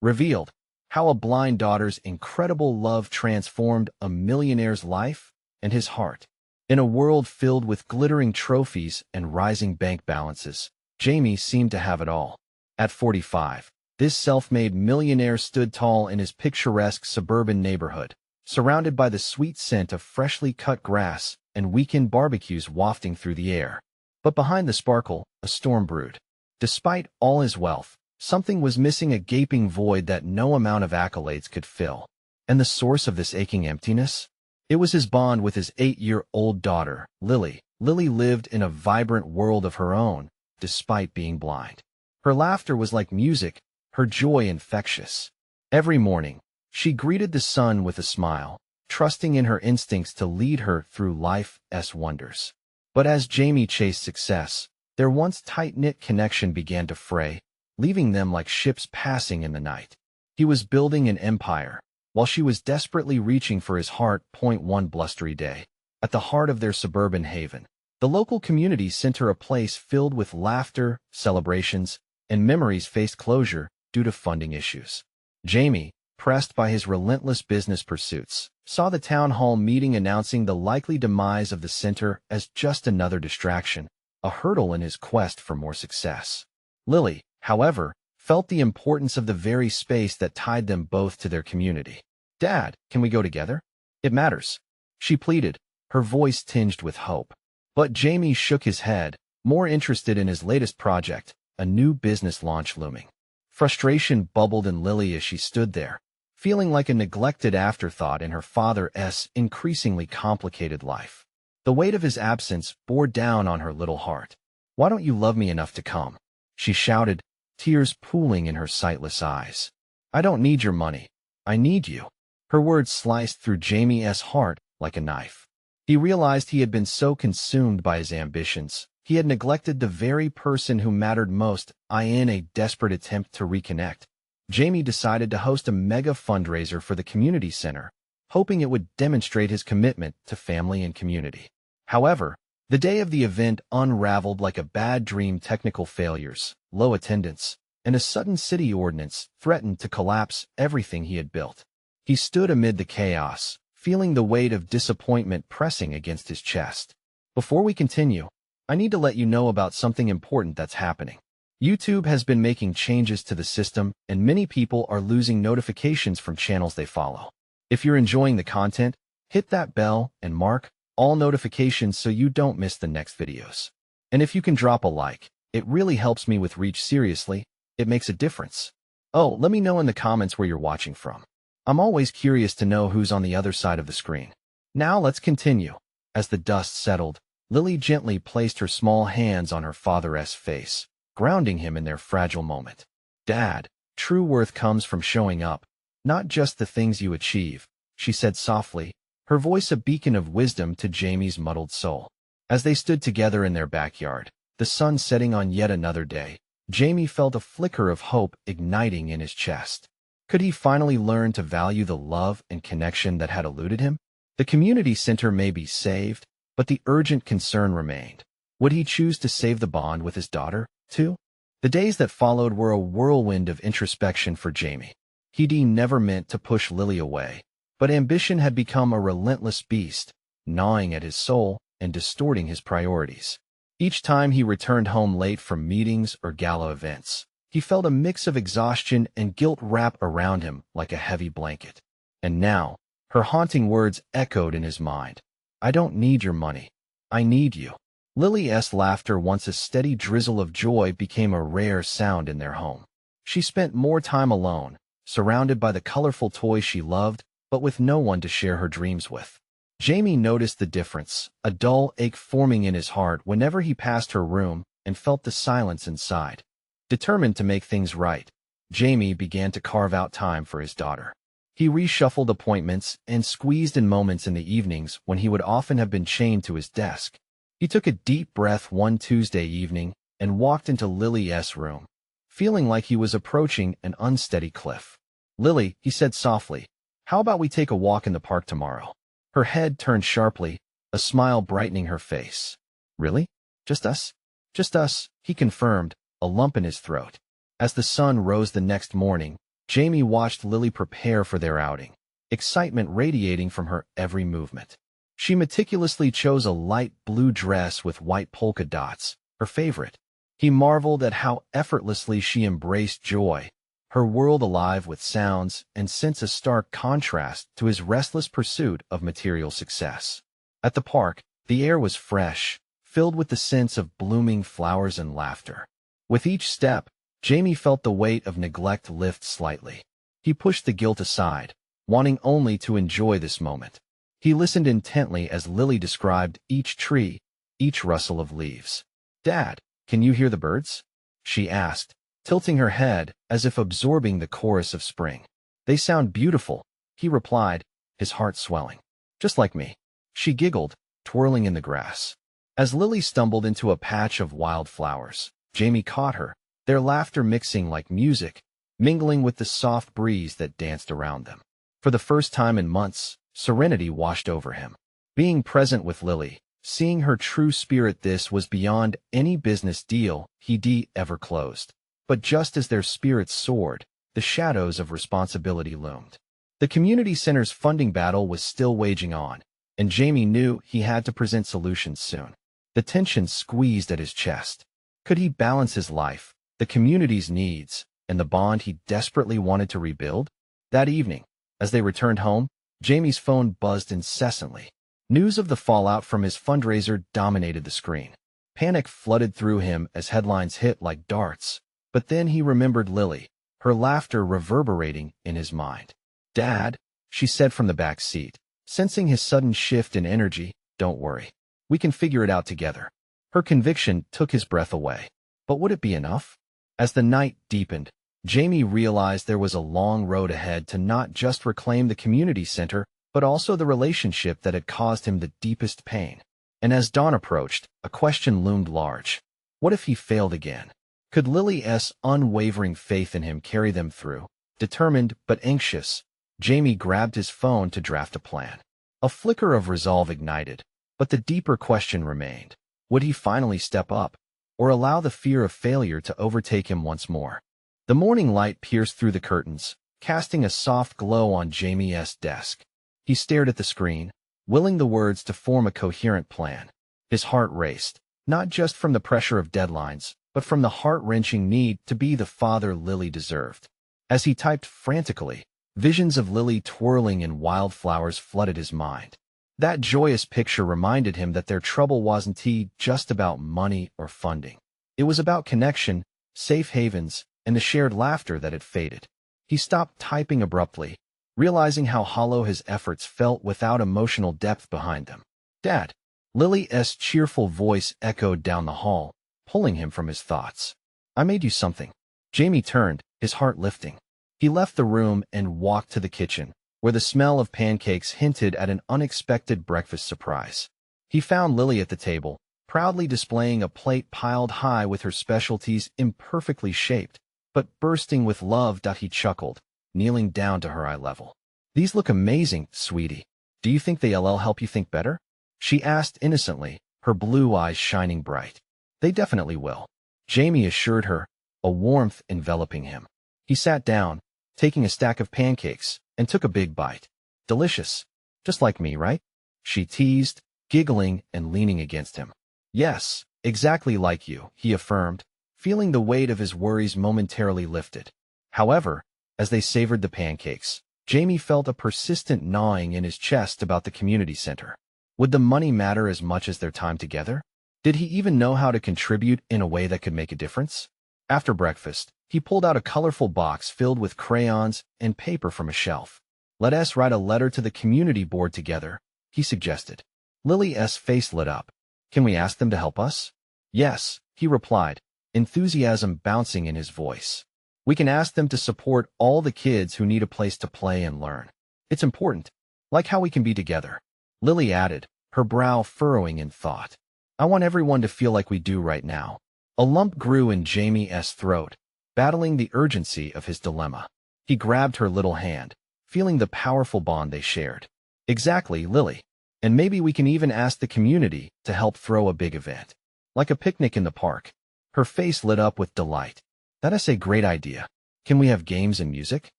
revealed how a blind daughter's incredible love transformed a millionaire's life and his heart. In a world filled with glittering trophies and rising bank balances, Jamie seemed to have it all. At 45, this self-made millionaire stood tall in his picturesque suburban neighborhood, surrounded by the sweet scent of freshly cut grass and weekend barbecues wafting through the air. But behind the sparkle, a storm brewed. Despite all his wealth, something was missing, a gaping void that no amount of accolades could fill. And the source of this aching emptiness? It was his bond with his 8-year-old daughter, Lily. Lily lived in a vibrant world of her own, despite being blind. Her laughter was like music, her joy infectious. Every morning, she greeted the sun with a smile, trusting in her instincts to lead her through life's wonders. But as Jamie chased success, their once tight-knit connection began to fray, leaving them like ships passing in the night. He was building an empire, while she was desperately reaching for his heart. One blustery day, at the heart of their suburban haven, the local community center, a place filled with laughter, celebrations, and memories, faced closure due to funding issues. Jamie, pressed by his relentless business pursuits, saw the town hall meeting announcing the likely demise of the center as just another distraction, a hurdle in his quest for more success. Lily, however, felt the importance of the very space that tied them both to their community. "Dad, can we go together? It matters," she pleaded, her voice tinged with hope. But Jamie shook his head, more interested in his latest project, a new business launch looming. Frustration bubbled in Lily as she stood there, feeling like a neglected afterthought in her father's increasingly complicated life. The weight of his absence bore down on her little heart. "Why don't you love me enough to come?" she shouted, tears pooling in her sightless eyes. "I don't need your money. I need you." Her words sliced through Jamie's heart like a knife. He realized he had been so consumed by his ambitions, he had neglected the very person who mattered most. In a desperate attempt to reconnect, Jamie decided to host a mega fundraiser for the community center, hoping it would demonstrate his commitment to family and community. However, the day of the event unraveled like a bad dream. Technical failures, low attendance, and a sudden city ordinance threatened to collapse everything he had built. He stood amid the chaos, feeling the weight of disappointment pressing against his chest. Before we continue, I need to let you know about something important that's happening. YouTube has been making changes to the system, and many people are losing notifications from channels they follow. If you're enjoying the content, hit that bell and mark all notifications so you don't miss the next videos. And if you can drop a like, it really helps me with reach. Seriously, it makes a difference. Oh, let me know in the comments where you're watching from. I'm always curious to know who's on the other side of the screen. Now let's continue. As the dust settled, Lily gently placed her small hands on her father's face, grounding him in their fragile moment. "Dad, true worth comes from showing up, not just the things you achieve," she said softly, her voice a beacon of wisdom to Jamie's muddled soul. As they stood together in their backyard, the sun setting on yet another day, Jamie felt a flicker of hope igniting in his chest. Could he finally learn to value the love and connection that had eluded him? The community center may be saved, but the urgent concern remained. Would he choose to save the bond with his daughter, too? The days that followed were a whirlwind of introspection for Jamie. He'd never meant to push Lily away, but ambition had become a relentless beast, gnawing at his soul and distorting his priorities. Each time he returned home late from meetings or gala events, he felt a mix of exhaustion and guilt wrap around him like a heavy blanket. And now, her haunting words echoed in his mind. "I don't need your money. I need you." Lily's laughter, once a steady drizzle of joy, became a rare sound in their home. She spent more time alone, surrounded by the colorful toys she loved, but with no one to share her dreams with. Jamie noticed the difference, a dull ache forming in his heart whenever he passed her room and felt the silence inside. Determined to make things right, Jamie began to carve out time for his daughter. He reshuffled appointments and squeezed in moments in the evenings when he would often have been chained to his desk. He took a deep breath one Tuesday evening and walked into Lily's room, feeling like he was approaching an unsteady cliff. "Lily," he said softly, "how about we take a walk in the park tomorrow?" Her head turned sharply, a smile brightening her face. "Really? Just us?" "Just us," he confirmed, a lump in his throat. As the sun rose the next morning, Jamie watched Lily prepare for their outing, excitement radiating from her every movement. She meticulously chose a light blue dress with white polka dots, her favorite. He marveled at how effortlessly she embraced joy, her world alive with sounds and scents, a stark contrast to his restless pursuit of material success. At the park, the air was fresh, filled with the scents of blooming flowers and laughter. With each step, Jamie felt the weight of neglect lift slightly. He pushed the guilt aside, wanting only to enjoy this moment. He listened intently as Lily described each tree, each rustle of leaves. "Dad, can you hear the birds?" she asked, tilting her head as if absorbing the chorus of spring. "They sound beautiful," he replied, his heart swelling. "Just like me." She giggled, twirling in the grass. As Lily stumbled into a patch of wildflowers, Jamie caught her, their laughter mixing like music, mingling with the soft breeze that danced around them. For the first time in months, serenity washed over him. Being present with Lily, seeing her true spirit, this was beyond any business deal he'd ever closed. But just as their spirits soared, the shadows of responsibility loomed. The community center's funding battle was still waging on, and Jamie knew he had to present solutions soon. The tension squeezed at his chest. Could he balance his life, the community's needs, and the bond he desperately wanted to rebuild? That evening, as they returned home, Jamie's phone buzzed incessantly. News of the fallout from his fundraiser dominated the screen. Panic flooded through him as headlines hit like darts. But then he remembered Lily, her laughter reverberating in his mind. "Dad," she said from the back seat, sensing his sudden shift in energy, "don't worry. We can figure it out together." Her conviction took his breath away. But would it be enough? As the night deepened, Jamie realized there was a long road ahead to not just reclaim the community center, but also the relationship that had caused him the deepest pain. And as dawn approached, a question loomed large. What if he failed again? Could Lily's unwavering faith in him carry them through? Determined but anxious, Jamie grabbed his phone to draft a plan. A flicker of resolve ignited, but the deeper question remained. Would he finally step up, or allow the fear of failure to overtake him once more? The morning light pierced through the curtains, casting a soft glow on Jamie's desk. He stared at the screen, willing the words to form a coherent plan. His heart raced, not just from the pressure of deadlines, but from the heart-wrenching need to be the father Lily deserved. As he typed frantically, visions of Lily twirling in wildflowers flooded his mind. That joyous picture reminded him that their trouble wasn't just about money or funding. It was about connection, safe havens, and the shared laughter that had faded. He stopped typing abruptly, realizing how hollow his efforts felt without emotional depth behind them. "Dad!" Lily's cheerful voice echoed down the hall, pulling him from his thoughts. "I made you something." Jamie turned, his heart lifting. He left the room and walked to the kitchen, where the smell of pancakes hinted at an unexpected breakfast surprise. He found Lily at the table, proudly displaying a plate piled high with her specialties imperfectly shaped, but bursting with love. He chuckled, kneeling down to her eye level. "These look amazing, sweetie. Do you think they'll help you think better?" she asked innocently, her blue eyes shining bright. "They definitely will," Jamie assured her, a warmth enveloping him. He sat down, taking a stack of pancakes, and took a big bite. "Delicious. Just like me, right?" she teased, giggling and leaning against him. "Yes, exactly like you," he affirmed, feeling the weight of his worries momentarily lifted. However, as they savored the pancakes, Jamie felt a persistent gnawing in his chest about the community center. Would the money matter as much as their time together? Did he even know how to contribute in a way that could make a difference? After breakfast, he pulled out a colorful box filled with crayons and paper from a shelf. "Let us write a letter to the community board together," he suggested. Lily's face lit up. "Can we ask them to help us?" "Yes," he replied, enthusiasm bouncing in his voice. "We can ask them to support all the kids who need a place to play and learn. It's important, like how we can be together." Lily added, her brow furrowing in thought. "I want everyone to feel like we do right now." A lump grew in Jamie's throat, battling the urgency of his dilemma. He grabbed her little hand, feeling the powerful bond they shared. "Exactly, Lily. And maybe we can even ask the community to help throw a big event, like a picnic in the park." Her face lit up with delight. "That is a great idea. Can we have games and music?"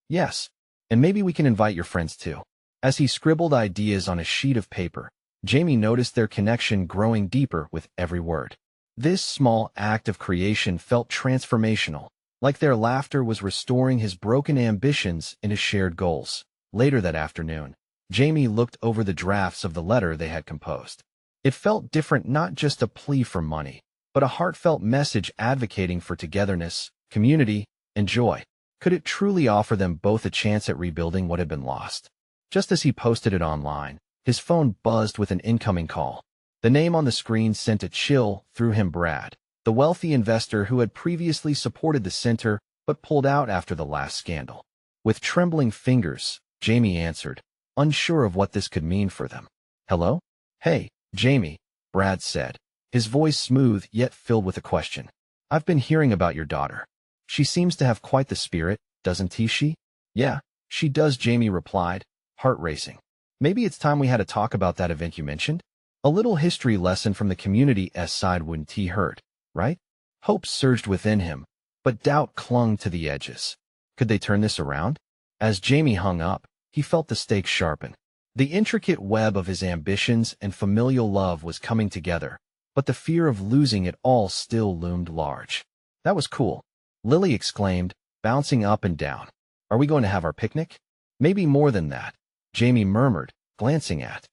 Yes, and maybe we can invite your friends too. As he scribbled ideas on a sheet of paper, Jamie noticed their connection growing deeper with every word. This small act of creation felt transformational, like their laughter was restoring his broken ambitions into shared goals. Later that afternoon, Jamie looked over the drafts of the letter they had composed. It felt different, not just a plea for money, but a heartfelt message advocating for togetherness, community, and joy. Could it truly offer them both a chance at rebuilding what had been lost? Just as he posted it online, his phone buzzed with an incoming call. The name on the screen sent a chill through him. Brad, the wealthy investor who had previously supported the center but pulled out after the last scandal. With trembling fingers, Jamie answered, unsure of what this could mean for them. Hello? Hey, Jamie, Brad said, his voice smooth yet filled with a question. I've been hearing about your daughter. She seems to have quite the spirit, doesn't she? Yeah, she does, Jamie replied, heart racing. Maybe it's time we had a talk about that event you mentioned? A little history lesson from the community's side wouldn't hurt, right? Hope surged within him, but doubt clung to the edges. Could they turn this around? As Jamie hung up, he felt the stakes sharpen. The intricate web of his ambitions and familial love was coming together, but the fear of losing it all still loomed large. That was cool, Lily exclaimed, bouncing up and down. Are we going to have our picnic? Maybe more than that, Jamie murmured, glancing at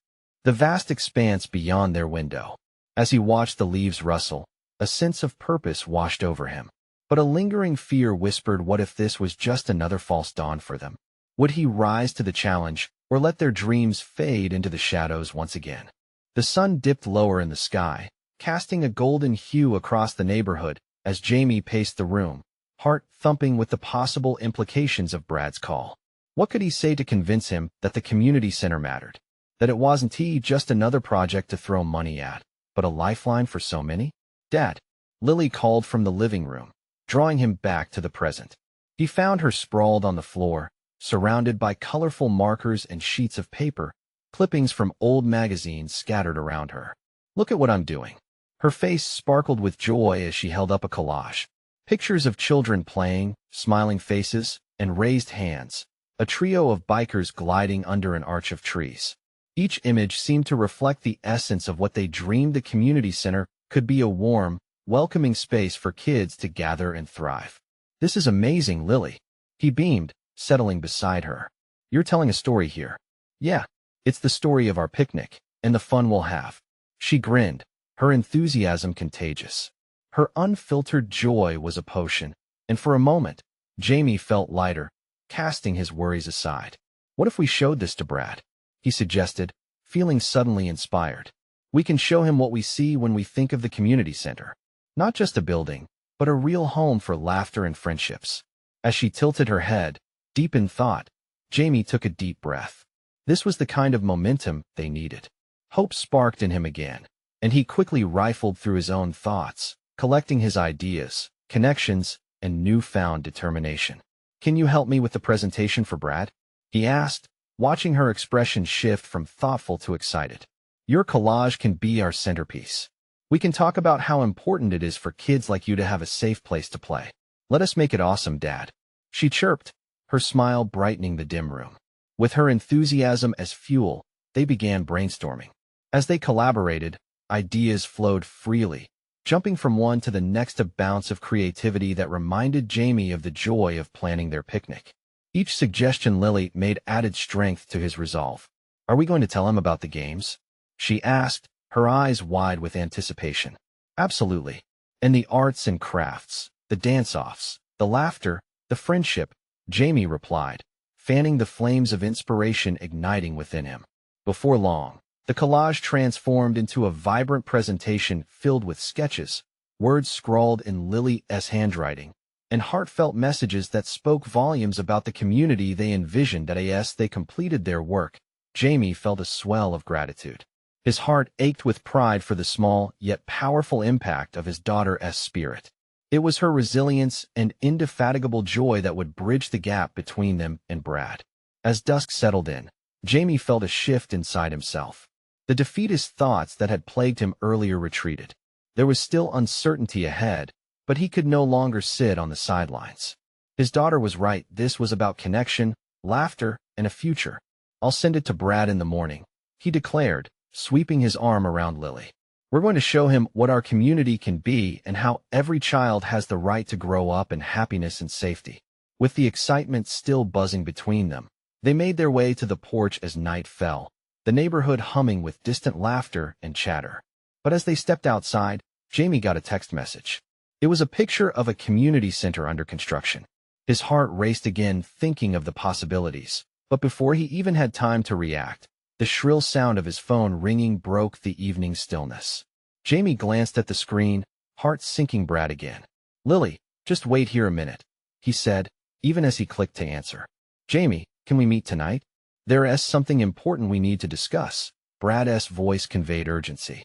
the vast expanse beyond their window. As he watched the leaves rustle, a sense of purpose washed over him. But a lingering fear whispered, what if this was just another false dawn for them? Would he rise to the challenge, or let their dreams fade into the shadows once again? The sun dipped lower in the sky, casting a golden hue across the neighborhood as Jamie paced the room, heart thumping with the possible implications of Brad's call. What could he say to convince him that the community center mattered? That it wasn't just another project to throw money at, but a lifeline for so many? Dad, Lily called from the living room, drawing him back to the present. He found her sprawled on the floor, surrounded by colorful markers and sheets of paper, clippings from old magazines scattered around her. Look at what I'm doing. Her face sparkled with joy as she held up a collage. Pictures of children playing, smiling faces, and raised hands. A trio of bikers gliding under an arch of trees. Each image seemed to reflect the essence of what they dreamed the community center could be, a warm, welcoming space for kids to gather and thrive. This is amazing, Lily. He beamed, settling beside her. You're telling a story here. Yeah, it's the story of our picnic, and the fun we'll have. She grinned, her enthusiasm contagious. Her unfiltered joy was a potion, and for a moment, Jamie felt lighter, casting his worries aside. What if we showed this to Brad? He suggested, feeling suddenly inspired. We can show him what we see when we think of the community center. Not just a building, but a real home for laughter and friendships. As she tilted her head, deep in thought, Jamie took a deep breath. This was the kind of momentum they needed. Hope sparked in him again, and he quickly rifled through his own thoughts, collecting his ideas, connections, and newfound determination. Can you help me with the presentation for Brad? He asked, watching her expression shift from thoughtful to excited. Your collage can be our centerpiece. We can talk about how important it is for kids like you to have a safe place to play. Let us make it awesome, Dad. She chirped, her smile brightening the dim room. With her enthusiasm as fuel, they began brainstorming. As they collaborated, ideas flowed freely, jumping from one to the next, a bounce of creativity that reminded Jamie of the joy of planning their picnic. Each suggestion Lily made added strength to his resolve. Are we going to tell him about the games? She asked, her eyes wide with anticipation. Absolutely. And the arts and crafts, the dance-offs, the laughter, the friendship, Jamie replied, fanning the flames of inspiration igniting within him. Before long, the collage transformed into a vibrant presentation filled with sketches, words scrawled in Lily's handwriting, and heartfelt messages that spoke volumes about the community they envisioned. As they completed their work, Jamie felt a swell of gratitude. His heart ached with pride for the small yet powerful impact of his daughter's spirit. It was her resilience and indefatigable joy that would bridge the gap between them and Brad. As dusk settled in, Jamie felt a shift inside himself. The defeatist thoughts that had plagued him earlier retreated. There was still uncertainty ahead, but he could no longer sit on the sidelines. His daughter was right. This was about connection, laughter, and a future. I'll send it to Brad in the morning, he declared, sweeping his arm around Lily. We're going to show him what our community can be and how every child has the right to grow up in happiness and safety. With the excitement still buzzing between them, they made their way to the porch as night fell, the neighborhood humming with distant laughter and chatter. But as they stepped outside, Jamie got a text message. It was a picture of a community center under construction. His heart raced again, thinking of the possibilities. But before he even had time to react, the shrill sound of his phone ringing broke the evening stillness. Jamie glanced at the screen, heart sinking Brad again. Lily, just wait here a minute, he said, even as he clicked to answer. Jamie, can we meet tonight? There's something important we need to discuss. Brad's voice conveyed urgency.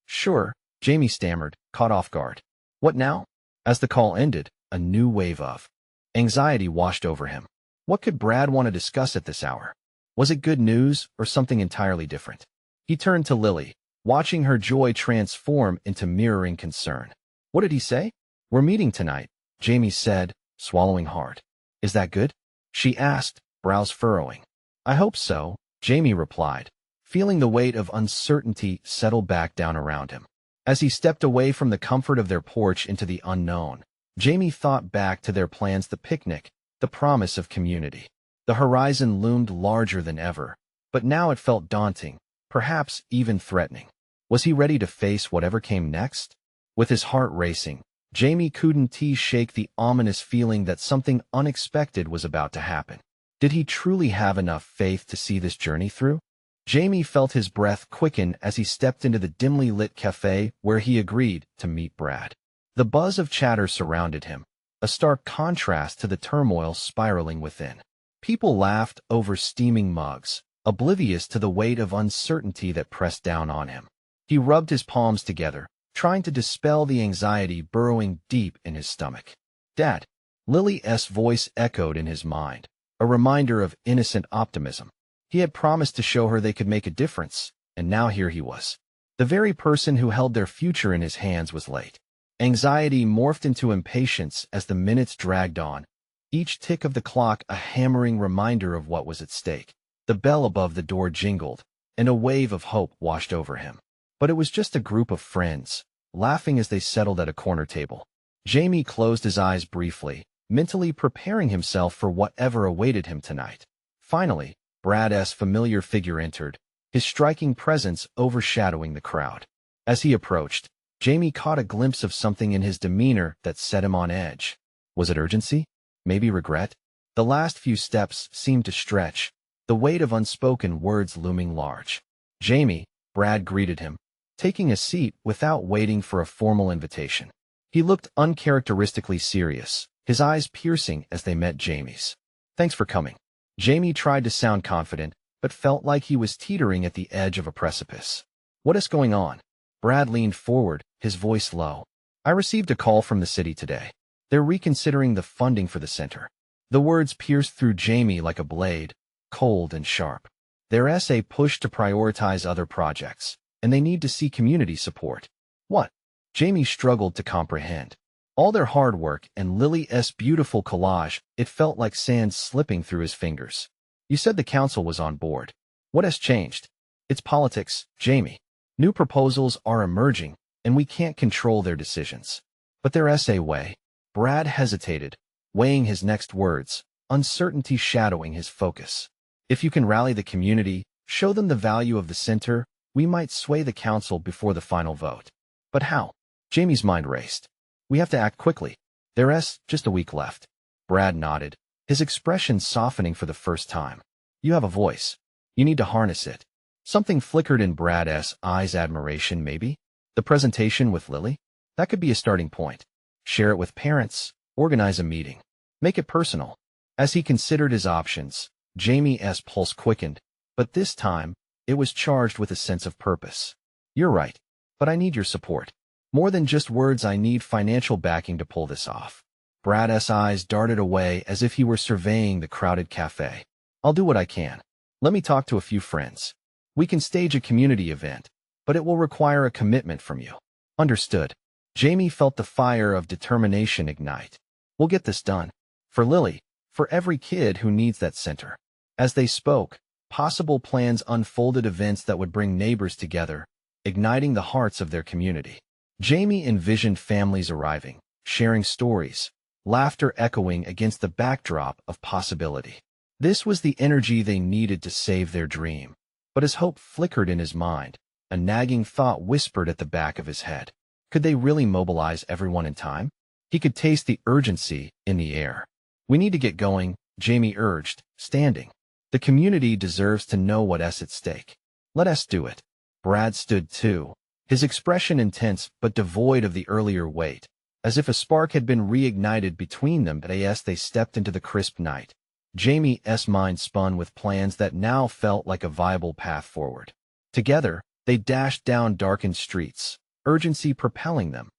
Sure, Jamie stammered, caught off guard. What now? As the call ended, a new wave of anxiety washed over him. What could Brad want to discuss at this hour? Was it good news or something entirely different? He turned to Lily, watching her joy transform into mirroring concern. What did he say? We're meeting tonight, Jamie said, swallowing hard. Is that good? She asked, brows furrowing. I hope so, Jamie replied, feeling the weight of uncertainty settle back down around him. As he stepped away from the comfort of their porch into the unknown, Jamie thought back to their plans, the picnic, the promise of community. The horizon loomed larger than ever, but now it felt daunting, perhaps even threatening. Was he ready to face whatever came next? With his heart racing, Jamie couldn't shake the ominous feeling that something unexpected was about to happen. Did he truly have enough faith to see this journey through? Jamie felt his breath quicken as he stepped into the dimly lit cafe where he agreed to meet Brad. The buzz of chatter surrounded him, a stark contrast to the turmoil spiraling within. People laughed over steaming mugs, oblivious to the weight of uncertainty that pressed down on him. He rubbed his palms together, trying to dispel the anxiety burrowing deep in his stomach. Dad, Lily's voice echoed in his mind, a reminder of innocent optimism. He had promised to show her they could make a difference, and now here he was. The very person who held their future in his hands was late. Anxiety morphed into impatience as the minutes dragged on, each tick of the clock a hammering reminder of what was at stake. The bell above the door jingled, and a wave of hope washed over him. But it was just a group of friends, laughing as they settled at a corner table. Jamie closed his eyes briefly, mentally preparing himself for whatever awaited him tonight. Finally, Brad's familiar figure entered, his striking presence overshadowing the crowd. As he approached, Jamie caught a glimpse of something in his demeanor that set him on edge. Was it urgency? Maybe regret? The last few steps seemed to stretch, the weight of unspoken words looming large. Jamie, Brad greeted him, taking a seat without waiting for a formal invitation. He looked uncharacteristically serious, his eyes piercing as they met Jamie's. Thanks for coming. Jamie tried to sound confident, but felt like he was teetering at the edge of a precipice. What is going on? Brad leaned forward, his voice low. I received a call from the city today. They're reconsidering the funding for the center. The words pierced through Jamie like a blade, cold and sharp. There's a push to prioritize other projects, and they need to see community support. What? Jamie struggled to comprehend. All their hard work and Lily's beautiful collage, it felt like sand slipping through his fingers. You said the council was on board. What has changed? It's politics, Jamie. New proposals are emerging, and we can't control their decisions. But there's a way. Brad hesitated, weighing his next words, uncertainty shadowing his focus. If you can rally the community, show them the value of the center, we might sway the council before the final vote. But how? Jamie's mind raced. We have to act quickly. There's just a week left. Brad nodded, his expression softening for the first time. You have a voice. You need to harness it. Something flickered in Brad's eyes, admiration maybe? The presentation with Lily? That could be a starting point. Share it with parents, organize a meeting. Make it personal. As he considered his options, Jamie's pulse quickened, but this time, it was charged with a sense of purpose. You're right, but I need your support. More than just words, I need financial backing to pull this off. Brad's eyes darted away as if he were surveying the crowded cafe. I'll do what I can. Let me talk to a few friends. We can stage a community event, but it will require a commitment from you. Understood. Jamie felt the fire of determination ignite. We'll get this done. For Lily, for every kid who needs that center. As they spoke, possible plans unfolded, events that would bring neighbors together, igniting the hearts of their community. Jamie envisioned families arriving, sharing stories, laughter echoing against the backdrop of possibility. This was the energy they needed to save their dream. But as hope flickered in his mind, a nagging thought whispered at the back of his head. Could they really mobilize everyone in time? He could taste the urgency in the air. We need to get going, Jamie urged, standing. The community deserves to know what's at stake. Let us do it. Brad stood too, his expression intense but devoid of the earlier weight, as if a spark had been reignited between them as they stepped into the crisp night. Jamie's mind spun with plans that now felt like a viable path forward. Together, they dashed down darkened streets, urgency propelling them.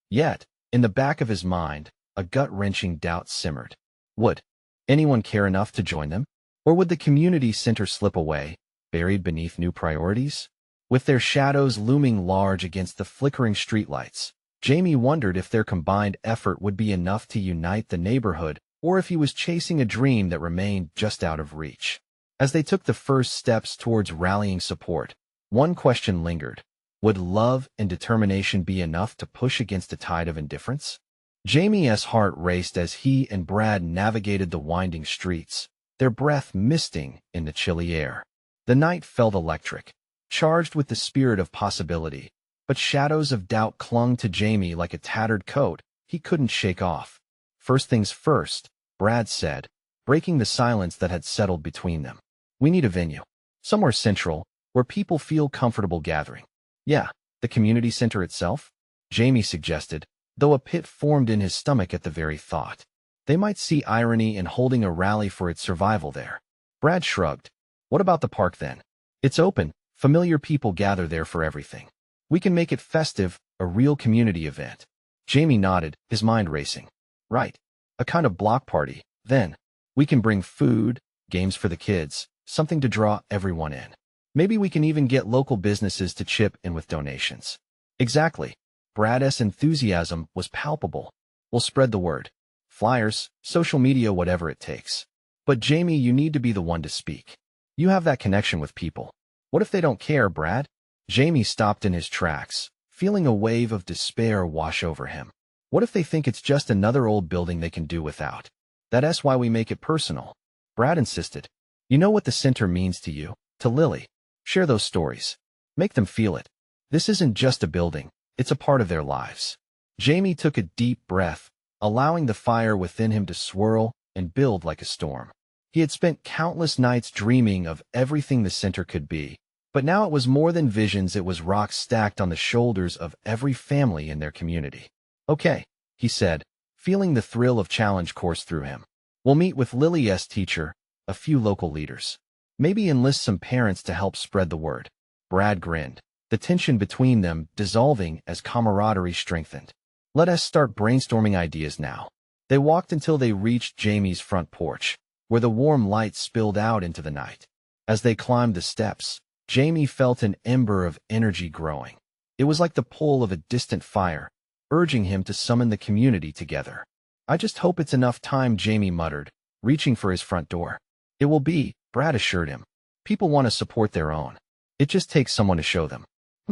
Yet, in the back of his mind, a gut-wrenching doubt simmered. Would anyone care enough to join them? Or would the community center slip away, buried beneath new priorities? With their shadows looming large against the flickering streetlights, Jamie wondered if their combined effort would be enough to unite the neighborhood, or if he was chasing a dream that remained just out of reach. As they took the first steps towards rallying support, one question lingered. Would love and determination be enough to push against a tide of indifference? Jamie's heart raced as he and Brad navigated the winding streets, their breath misting in the chilly air. The night felt electric, charged with the spirit of possibility, but shadows of doubt clung to Jamie like a tattered coat he couldn't shake off. First things first, Brad said, breaking the silence that had settled between them. We need a venue. Somewhere central, where people feel comfortable gathering. Yeah, the community center itself? Jamie suggested, though a pit formed in his stomach at the very thought. They might see irony in holding a rally for its survival there. Brad shrugged. What about the park then? It's open, familiar people gather there for everything. We can make it festive, a real community event. Jamie nodded, his mind racing. Right. A kind of block party, then. We can bring food, games for the kids, something to draw everyone in. Maybe we can even get local businesses to chip in with donations. Exactly. Brad's enthusiasm was palpable. We'll spread the word. Flyers, social media, whatever it takes. But Jamie, you need to be the one to speak. You have that connection with people. What if they don't care, Brad? Jamie stopped in his tracks, feeling a wave of despair wash over him. What if they think it's just another old building they can do without? That's why we make it personal. Brad insisted. You know what the center means to you, to Lily. Share those stories. Make them feel it. This isn't just a building, it's a part of their lives. Jamie took a deep breath, allowing the fire within him to swirl and build like a storm. He had spent countless nights dreaming of everything the center could be, but now it was more than visions, it was rocks stacked on the shoulders of every family in their community. Okay, he said, feeling the thrill of challenge course through him. We'll meet with Lily's teacher, a few local leaders. Maybe enlist some parents to help spread the word. Brad grinned, the tension between them dissolving as camaraderie strengthened. Let us start brainstorming ideas now. They walked until they reached Jamie's front porch, where the warm light spilled out into the night. As they climbed the steps, Jamie felt an ember of energy growing. It was like the pull of a distant fire, urging him to summon the community together. I just hope it's enough time, Jamie muttered, reaching for his front door. It will be, Brad assured him. People want to support their own. It just takes someone to show them.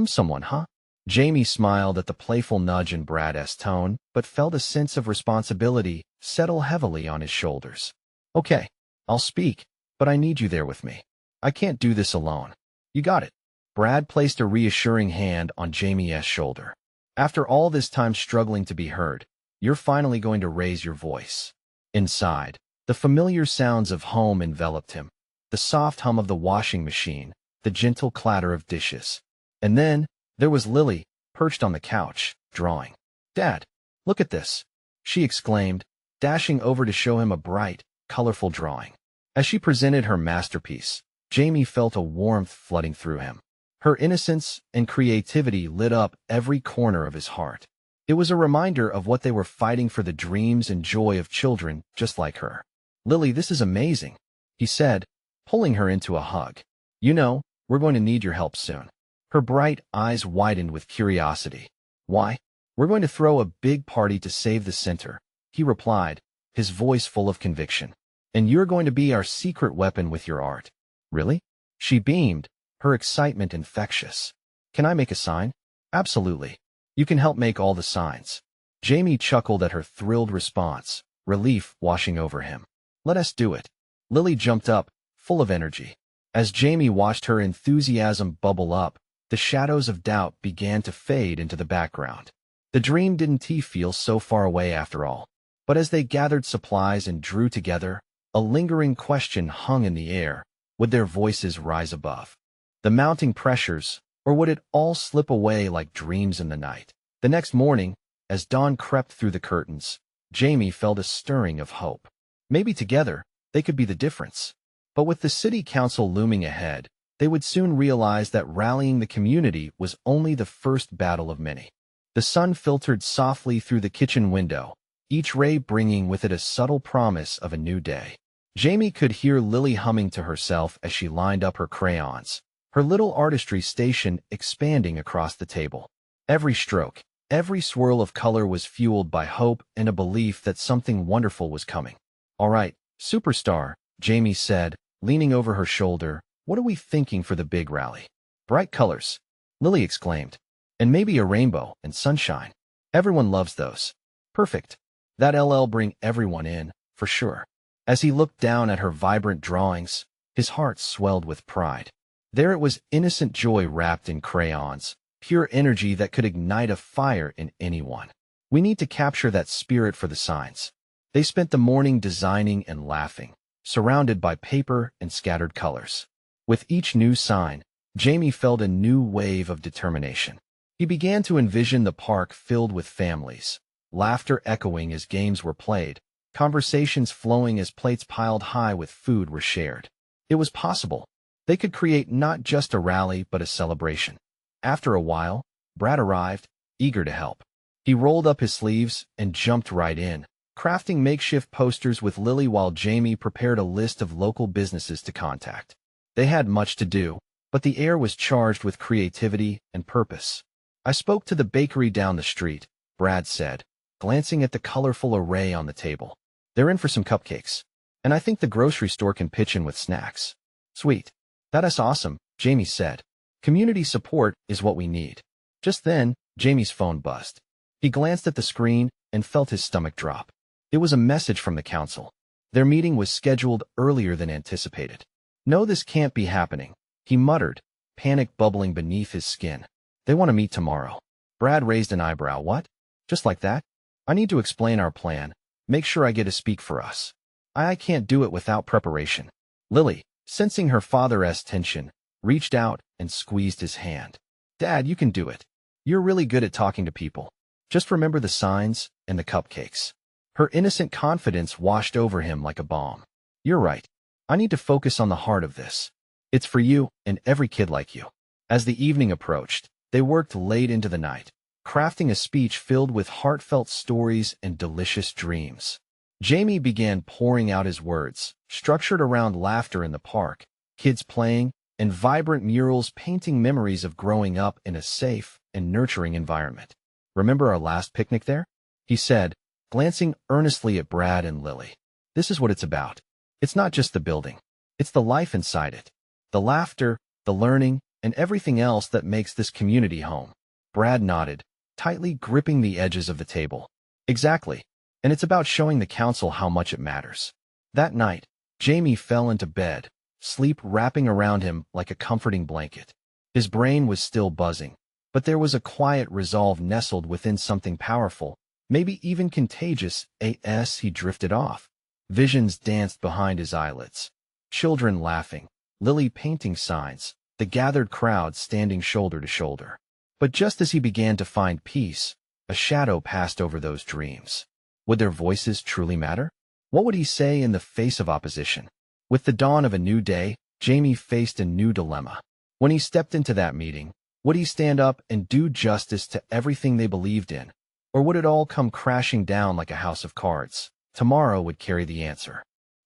Someone, huh? Jamie smiled at the playful nudge in Brad's tone, but felt a sense of responsibility settle heavily on his shoulders. Okay, I'll speak, but I need you there with me. I can't do this alone. You got it. Brad placed a reassuring hand on Jamie's shoulder. After all this time struggling to be heard, you're finally going to raise your voice. Inside, the familiar sounds of home enveloped him. The soft hum of the washing machine, the gentle clatter of dishes. And then, there was Lily, perched on the couch, drawing. Dad, look at this, she exclaimed, dashing over to show him a bright, colorful drawing. As she presented her masterpiece, Jamie felt a warmth flooding through him. Her innocence and creativity lit up every corner of his heart. It was a reminder of what they were fighting for, the dreams and joy of children just like her. Lily, this is amazing, he said, pulling her into a hug. You know, we're going to need your help soon. Her bright eyes widened with curiosity. Why? We're going to throw a big party to save the center, he replied, his voice full of conviction. And you're going to be our secret weapon with your art. Really? She beamed, her excitement infectious. Can I make a sign? Absolutely. You can help make all the signs. Jamie chuckled at her thrilled response, relief washing over him. Let us do it. Lily jumped up, full of energy. As Jamie watched her enthusiasm bubble up, the shadows of doubt began to fade into the background. The dream didn't feel so far away after all. But as they gathered supplies and drew together, a lingering question hung in the air. Would their voices rise above the mounting pressures, or would it all slip away like dreams in the night? The next morning, as dawn crept through the curtains, Jamie felt a stirring of hope. Maybe together, they could be the difference. But with the city council looming ahead, they would soon realize that rallying the community was only the first battle of many. The sun filtered softly through the kitchen window, each ray bringing with it a subtle promise of a new day. Jamie could hear Lily humming to herself as she lined up her crayons, her little artistry station expanding across the table. Every stroke, every swirl of color was fueled by hope and a belief that something wonderful was coming. All right, superstar, Jamie said, leaning over her shoulder, what are we thinking for the big rally? Bright colors, Lily exclaimed. And maybe a rainbow and sunshine. Everyone loves those. Perfect. That'll bring everyone in, for sure. As he looked down at her vibrant drawings, his heart swelled with pride. There it was, innocent joy wrapped in crayons, pure energy that could ignite a fire in anyone. We need to capture that spirit for the signs. They spent the morning designing and laughing, surrounded by paper and scattered colors. With each new sign, Jamie felt a new wave of determination. He began to envision the park filled with families, laughter echoing as games were played, conversations flowing as plates piled high with food were shared. It was possible. They could create not just a rally but a celebration. After a while, Brad arrived, eager to help. He rolled up his sleeves and jumped right in, crafting makeshift posters with Lily while Jamie prepared a list of local businesses to contact. They had much to do, but the air was charged with creativity and purpose. I spoke to the bakery down the street, Brad said, glancing at the colorful array on the table. They're in for some cupcakes. And I think the grocery store can pitch in with snacks. Sweet. That's awesome, Jamie said. Community support is what we need. Just then, Jamie's phone buzzed. He glanced at the screen and felt his stomach drop. It was a message from the council. Their meeting was scheduled earlier than anticipated. No, this can't be happening, he muttered, panic bubbling beneath his skin. They want to meet tomorrow. Brad raised an eyebrow. What? Just like that? I need to explain our plan, make sure I get to speak for us. I can't do it without preparation. Lily, sensing her father's tension, reached out and squeezed his hand. Dad, you can do it. You're really good at talking to people. Just remember the signs and the cupcakes. Her innocent confidence washed over him like a balm. You're right. I need to focus on the heart of this. It's for you and every kid like you. As the evening approached, they worked late into the night, crafting a speech filled with heartfelt stories and delicious dreams. Jamie began pouring out his words, structured around laughter in the park, kids playing, and vibrant murals painting memories of growing up in a safe and nurturing environment. Remember our last picnic there? He said, glancing earnestly at Brad and Lily. This is what it's about. It's not just the building. It's the life inside it. The laughter, the learning, and everything else that makes this community home. Brad nodded, tightly gripping the edges of the table. Exactly. And it's about showing the council how much it matters. That night, Jamie fell into bed, sleep wrapping around him like a comforting blanket. His brain was still buzzing, but there was a quiet resolve nestled within something powerful, maybe even contagious. As he drifted off, visions danced behind his eyelids. Children laughing, Lily painting signs, the gathered crowd standing shoulder to shoulder. But just as he began to find peace, a shadow passed over those dreams. Would their voices truly matter? What would he say in the face of opposition? With the dawn of a new day, Jamie faced a new dilemma. When he stepped into that meeting, would he stand up and do justice to everything they believed in? Or would it all come crashing down like a house of cards? Tomorrow would carry the answer.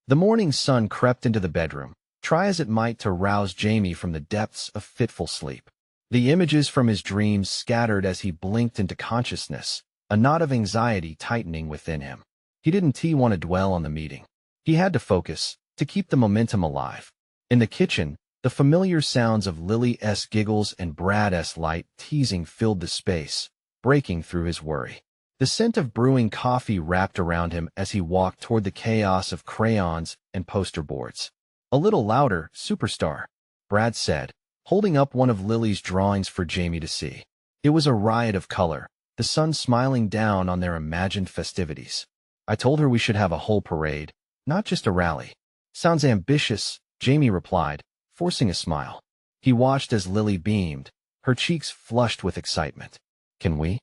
The morning sun crept into the bedroom, try as it might to rouse Jamie from the depths of fitful sleep. The images from his dreams scattered as he blinked into consciousness, a knot of anxiety tightening within him. He didn't want to dwell on the meeting. He had to focus, to keep the momentum alive. In the kitchen, the familiar sounds of Lily's giggles and Brad's light teasing filled the space, breaking through his worry. The scent of brewing coffee wrapped around him as he walked toward the chaos of crayons and poster boards. "A little louder, superstar," Brad said, holding up one of Lily's drawings for Jamie to see. It was a riot of color, the sun smiling down on their imagined festivities. "I told her we should have a whole parade, not just a rally." "Sounds ambitious," Jamie replied, forcing a smile. He watched as Lily beamed, her cheeks flushed with excitement. Can we,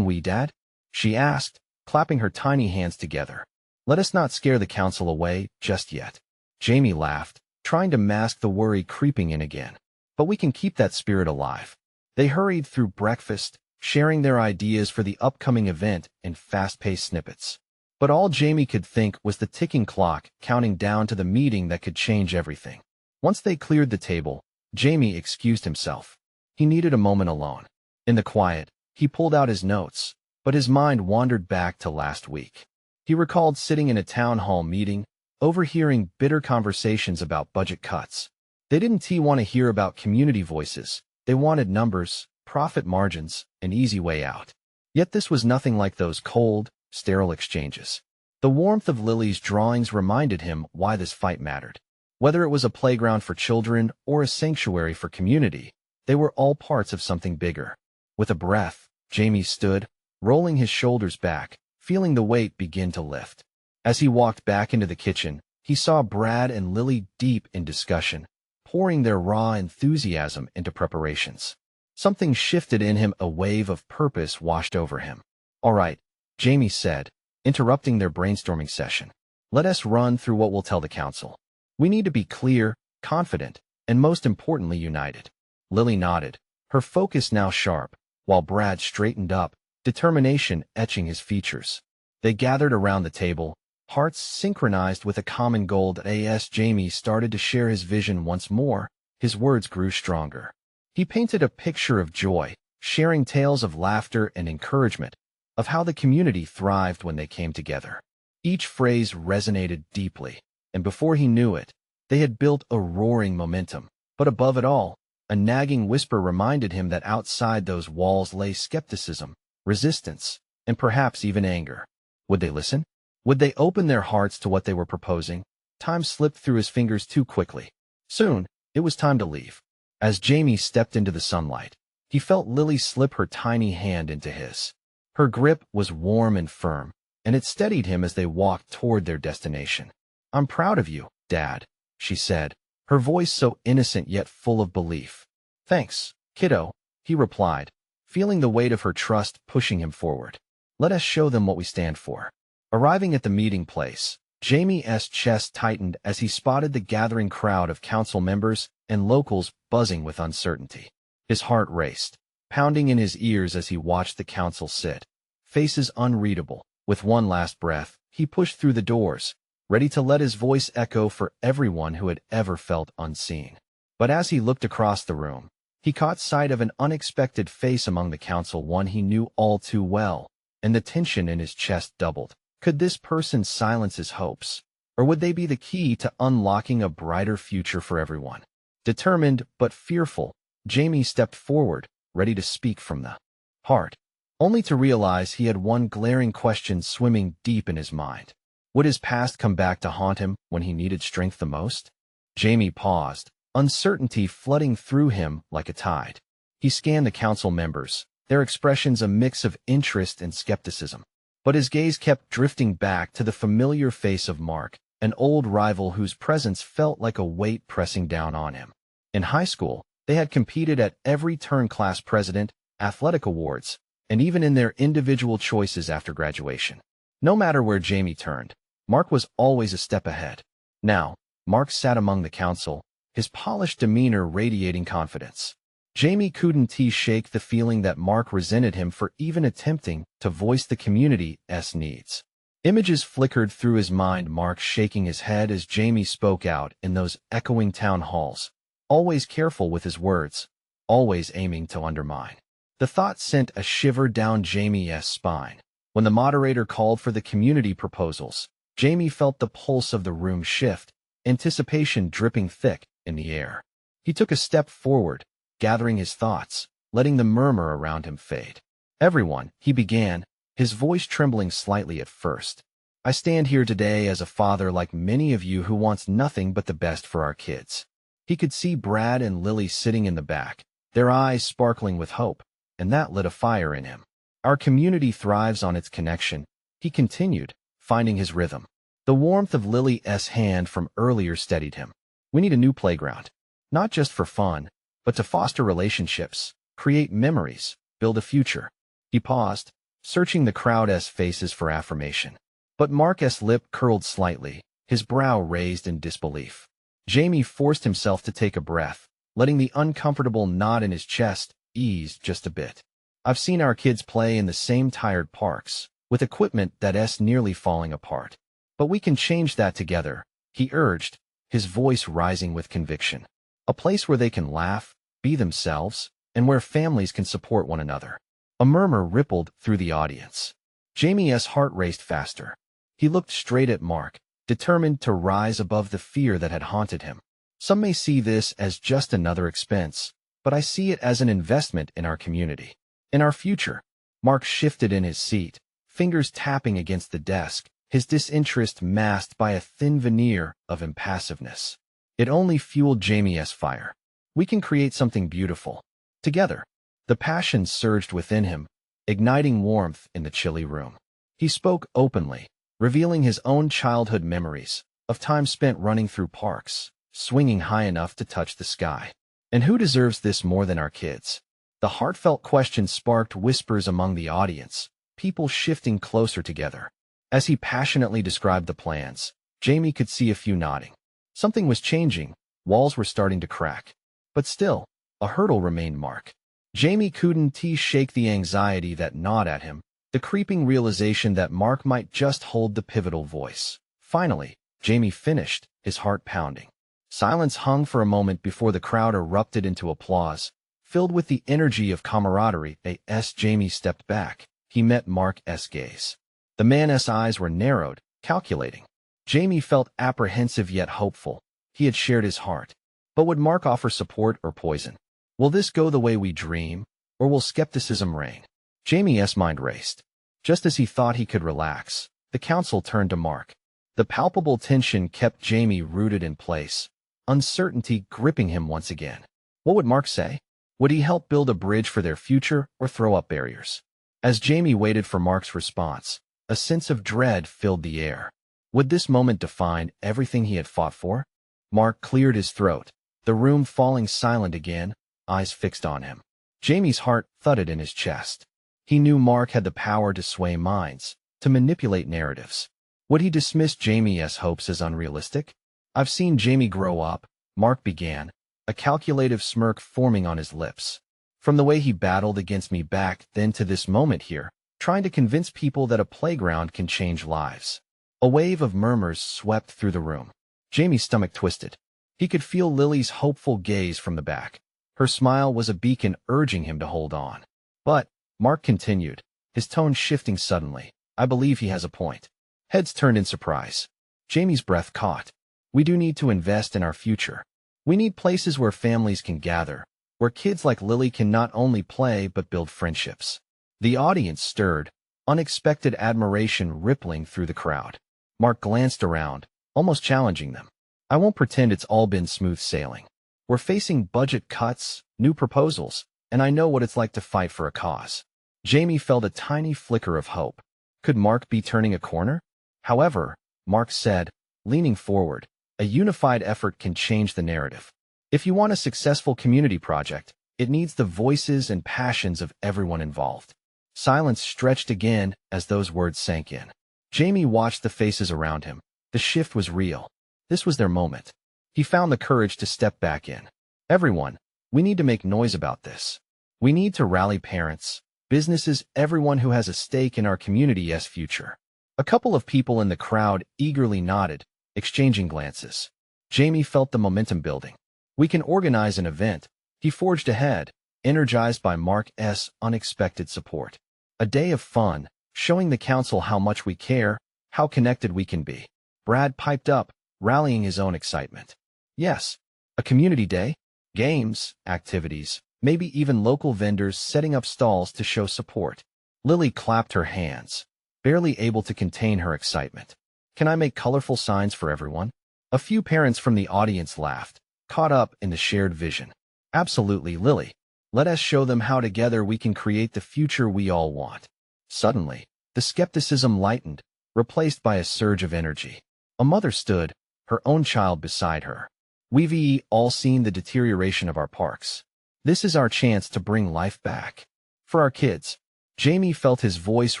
Dad?" she asked, clapping her tiny hands together. "Let us not scare the council away just yet." Jamie laughed, trying to mask the worry creeping in again. "But we can keep that spirit alive." They hurried through breakfast, sharing their ideas for the upcoming event in fast-paced snippets. But all Jamie could think was the ticking clock counting down to the meeting that could change everything. Once they cleared the table, Jamie excused himself. He needed a moment alone. In the quiet, he pulled out his notes, but his mind wandered back to last week. He recalled sitting in a town hall meeting, overhearing bitter conversations about budget cuts. They didn't want to hear about community voices. They wanted numbers, profit margins, an easy way out. Yet this was nothing like those cold, sterile exchanges. The warmth of Lily's drawings reminded him why this fight mattered. Whether it was a playground for children or a sanctuary for community, they were all parts of something bigger. With a breath, Jamie stood, rolling his shoulders back, feeling the weight begin to lift. As he walked back into the kitchen, he saw Brad and Lily deep in discussion, pouring their raw enthusiasm into preparations. Something shifted in him, a wave of purpose washed over him. "All right," Jamie said, interrupting their brainstorming session. "Let us run through what we'll tell the council. We need to be clear, confident, and most importantly united." Lily nodded, her focus now sharp, while Brad straightened up, determination etching his features. They gathered around the table, hearts synchronized with a common goal. As Jamie started to share his vision once more, his words grew stronger. He painted a picture of joy, sharing tales of laughter and encouragement, of how the community thrived when they came together. Each phrase resonated deeply, and before he knew it, they had built a roaring momentum. But above it all, a nagging whisper reminded him that outside those walls lay skepticism, resistance, and perhaps even anger. Would they listen? Would they open their hearts to what they were proposing? Time slipped through his fingers too quickly. Soon, it was time to leave. As Jamie stepped into the sunlight, he felt Lily slip her tiny hand into his. Her grip was warm and firm, and it steadied him as they walked toward their destination. "I'm proud of you, Dad," she said, her voice so innocent yet full of belief. "Thanks, kiddo," he replied, feeling the weight of her trust pushing him forward. "Let us show them what we stand for." Arriving at the meeting place, Jamie's chest tightened as he spotted the gathering crowd of council members and locals buzzing with uncertainty. His heart raced, pounding in his ears as he watched the council sit, faces unreadable. With one last breath, he pushed through the doors, ready to let his voice echo for everyone who had ever felt unseen. But as he looked across the room, he caught sight of an unexpected face among the council, one he knew all too well, and the tension in his chest doubled. Could this person silence his hopes, or would they be the key to unlocking a brighter future for everyone? Determined but fearful, Jamie stepped forward, ready to speak from the heart, only to realize he had one glaring question swimming deep in his mind. Would his past come back to haunt him when he needed strength the most? Jamie paused, uncertainty flooding through him like a tide. He scanned the council members, their expressions a mix of interest and skepticism. But his gaze kept drifting back to the familiar face of Mark, an old rival whose presence felt like a weight pressing down on him. In high school, they had competed at every turn: class president, athletic awards, and even in their individual choices after graduation. No matter where Jamie turned, Mark was always a step ahead. Now, Mark sat among the council, his polished demeanor radiating confidence. Jamie couldn't shake the feeling that Mark resented him for even attempting to voice the community's needs. Images flickered through his mind, Mark shaking his head as Jamie spoke out in those echoing town halls, always careful with his words, always aiming to undermine. The thought sent a shiver down Jamie's spine. When the moderator called for the community proposals, Jamie felt the pulse of the room shift, anticipation dripping thick in the air. He took a step forward, gathering his thoughts, letting the murmur around him fade. "Everyone," he began, his voice trembling slightly at first. "I stand here today as a father like many of you who wants nothing but the best for our kids." He could see Brad and Lily sitting in the back, their eyes sparkling with hope, and that lit a fire in him. "Our community thrives on its connection," he continued, finding his rhythm. The warmth of Lily's hand from earlier steadied him. "We need a new playground, not just for fun, but to foster relationships, create memories, build a future." He paused, searching the crowd's faces for affirmation. But Mark's lip curled slightly, his brow raised in disbelief. Jamie forced himself to take a breath, letting the uncomfortable knot in his chest ease just a bit. "I've seen our kids play in the same tired parks, with equipment that's nearly falling apart. But we can change that together," he urged, his voice rising with conviction. "A place where they can laugh, be themselves, and where families can support one another." A murmur rippled through the audience. Jamie's heart raced faster. He looked straight at Mark, determined to rise above the fear that had haunted him. "Some may see this as just another expense, but I see it as an investment in our community, in our future." Mark shifted in his seat, fingers tapping against the desk, his disinterest masked by a thin veneer of impassiveness. It only fueled Jamie's fire. "We can create something beautiful. Together." The passion surged within him, igniting warmth in the chilly room. He spoke openly, revealing his own childhood memories of time spent running through parks, swinging high enough to touch the sky. "And who deserves this more than our kids?" The heartfelt question sparked whispers among the audience, people shifting closer together. As he passionately described the plans, Jamie could see a few nodding. Something was changing, walls were starting to crack. But still, a hurdle remained. Mark. Jamie couldn't shake the anxiety that gnawed at him, the creeping realization that Mark might just hold the pivotal voice. Finally, Jamie finished, his heart pounding. Silence hung for a moment before the crowd erupted into applause, filled with the energy of camaraderie. As Jamie stepped back, he met Mark's gaze. The man's eyes were narrowed, calculating. Jamie felt apprehensive yet hopeful. He had shared his heart. But would Mark offer support or poison? Will this go the way we dream, or will skepticism reign? Jamie's mind raced. Just as he thought he could relax, the council turned to Mark. The palpable tension kept Jamie rooted in place, uncertainty gripping him once again. What would Mark say? Would he help build a bridge for their future or throw up barriers? As Jamie waited for Mark's response, a sense of dread filled the air. Would this moment define everything he had fought for? Mark cleared his throat, the room falling silent again, eyes fixed on him. Jamie's heart thudded in his chest. He knew Mark had the power to sway minds, to manipulate narratives. Would he dismiss Jamie's hopes as unrealistic? "I've seen Jamie grow up," Mark began, a calculative smirk forming on his lips. "From the way he battled against me back then to this moment here, trying to convince people that a playground can change lives." A wave of murmurs swept through the room. Jamie's stomach twisted. He could feel Lily's hopeful gaze from the back. Her smile was a beacon urging him to hold on. "But," Mark continued, his tone shifting suddenly, "I believe he has a point." Heads turned in surprise. Jamie's breath caught. "We do need to invest in our future. We need places where families can gather, where kids like Lily can not only play but build friendships." The audience stirred, unexpected admiration rippling through the crowd. Mark glanced around, almost challenging them. "I won't pretend it's all been smooth sailing. We're facing budget cuts, new proposals, and I know what it's like to fight for a cause." Jamie felt a tiny flicker of hope. Could Mark be turning a corner? "However," Mark said, leaning forward, "a unified effort can change the narrative. If you want a successful community project, it needs the voices and passions of everyone involved." Silence stretched again as those words sank in. Jamie watched the faces around him. The shift was real. This was their moment. He found the courage to step back in. "Everyone, we need to make noise about this. We need to rally parents, businesses, everyone who has a stake in our community's future." A couple of people in the crowd eagerly nodded, exchanging glances. Jamie felt the momentum building. "We can organize an event." He forged ahead, energized by Mark's unexpected support. "A day of fun, showing the council how much we care, how connected we can be. Brad piped up, rallying his own excitement. Yes, a community day, games, activities, maybe even local vendors setting up stalls to show support. Lily clapped her hands, barely able to contain her excitement. Can I make colorful signs for everyone? A few parents from the audience laughed, caught up in the shared vision. Absolutely, Lily. Let us show them how together we can create the future we all want. Suddenly, the skepticism lightened, replaced by a surge of energy. A mother stood, her own child beside her. We've all seen the deterioration of our parks. This is our chance to bring life back. For our kids. Jamie felt his voice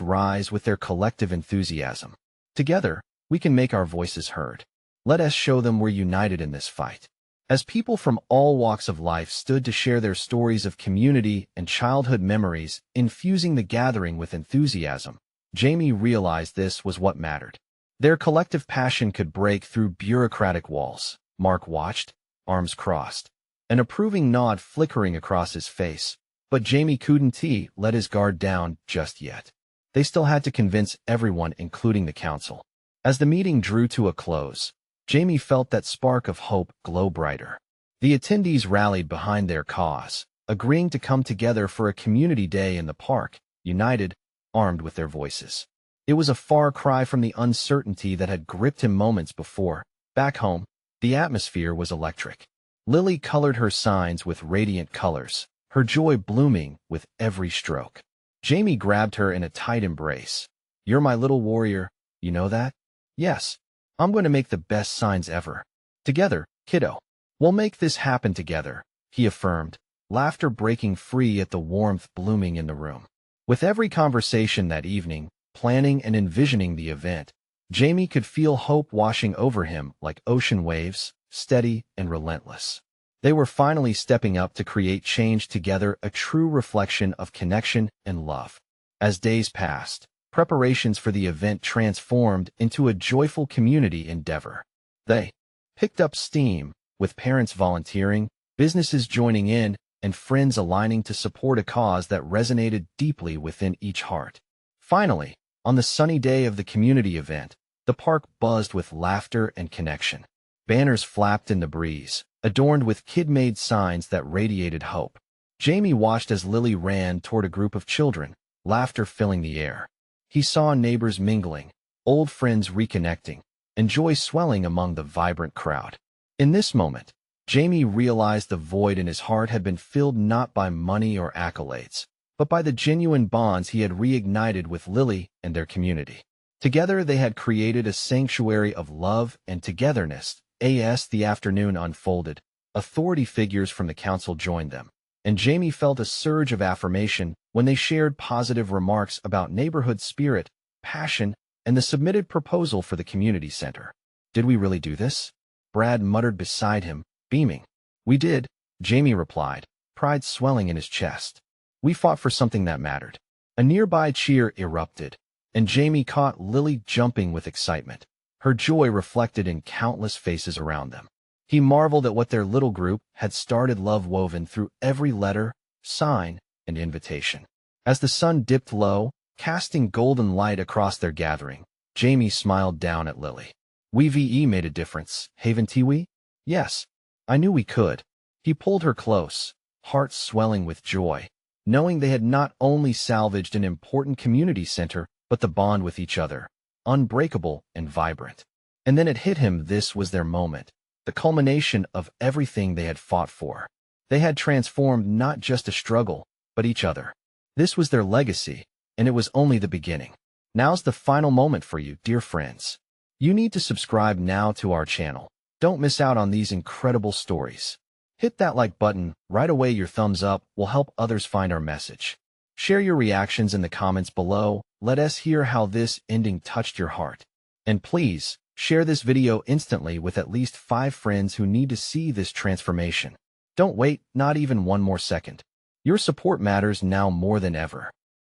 rise with their collective enthusiasm. Together, we can make our voices heard. Let us show them we're united in this fight. As people from all walks of life stood to share their stories of community and childhood memories, infusing the gathering with enthusiasm, Jamie realized this was what mattered. Their collective passion could break through bureaucratic walls. Mark watched, arms crossed, an approving nod flickering across his face. But Jamie couldn't let his guard down just yet. They still had to convince everyone, including the council. As the meeting drew to a close, Jamie felt that spark of hope glow brighter. The attendees rallied behind their cause, agreeing to come together for a community day in the park, united, armed with their voices. It was a far cry from the uncertainty that had gripped him moments before. Back home, the atmosphere was electric. Lily colored her signs with radiant colors, her joy blooming with every stroke. Jamie grabbed her in a tight embrace. You're my little warrior, you know that? Yes. I'm going to make the best signs ever. Together, kiddo. We'll make this happen together, he affirmed, laughter breaking free at the warmth blooming in the room. With every conversation that evening, planning and envisioning the event, Jamie could feel hope washing over him like ocean waves, steady and relentless. They were finally stepping up to create change together, a true reflection of connection and love. As days passed, preparations for the event transformed into a joyful community endeavor. They picked up steam, with parents volunteering, businesses joining in, and friends aligning to support a cause that resonated deeply within each heart. Finally, on the sunny day of the community event, the park buzzed with laughter and connection. Banners flapped in the breeze, adorned with kid-made signs that radiated hope. Jamie watched as Lily ran toward a group of children, laughter filling the air. He saw neighbors mingling, old friends reconnecting, and joy swelling among the vibrant crowd. In this moment, Jamie realized the void in his heart had been filled not by money or accolades, but by the genuine bonds he had reignited with Lily and their community. Together they had created a sanctuary of love and togetherness. As the afternoon unfolded, authority figures from the council joined them, and Jamie felt a surge of affirmation when they shared positive remarks about neighborhood spirit, passion, and the submitted proposal for the community center. Did we really do this? Brad muttered beside him, beaming. We did, Jamie replied, pride swelling in his chest. We fought for something that mattered. A nearby cheer erupted, and Jamie caught Lily jumping with excitement, her joy reflected in countless faces around them. He marveled at what their little group had started, love woven through every letter, sign, and invitation. As the sun dipped low, casting golden light across their gathering, Jamie smiled down at Lily. We've made a difference, haven't we? Yes, I knew we could. He pulled her close, heart swelling with joy, knowing they had not only salvaged an important community center, but the bond with each other, unbreakable and vibrant. And then it hit him, this was their moment, the culmination of everything they had fought for. They had transformed not just a struggle, but each other. This was their legacy, and it was only the beginning. Now's the final moment for you, dear friends. You need to subscribe now to our channel. Don't miss out on these incredible stories. Hit that like button right away. Your thumbs up will help others find our message. Share your reactions in the comments below. Let us hear how this ending touched your heart. And please, share this video instantly with at least 5 friends who need to see this transformation. Don't wait, not even one more second. Your support matters now more than ever.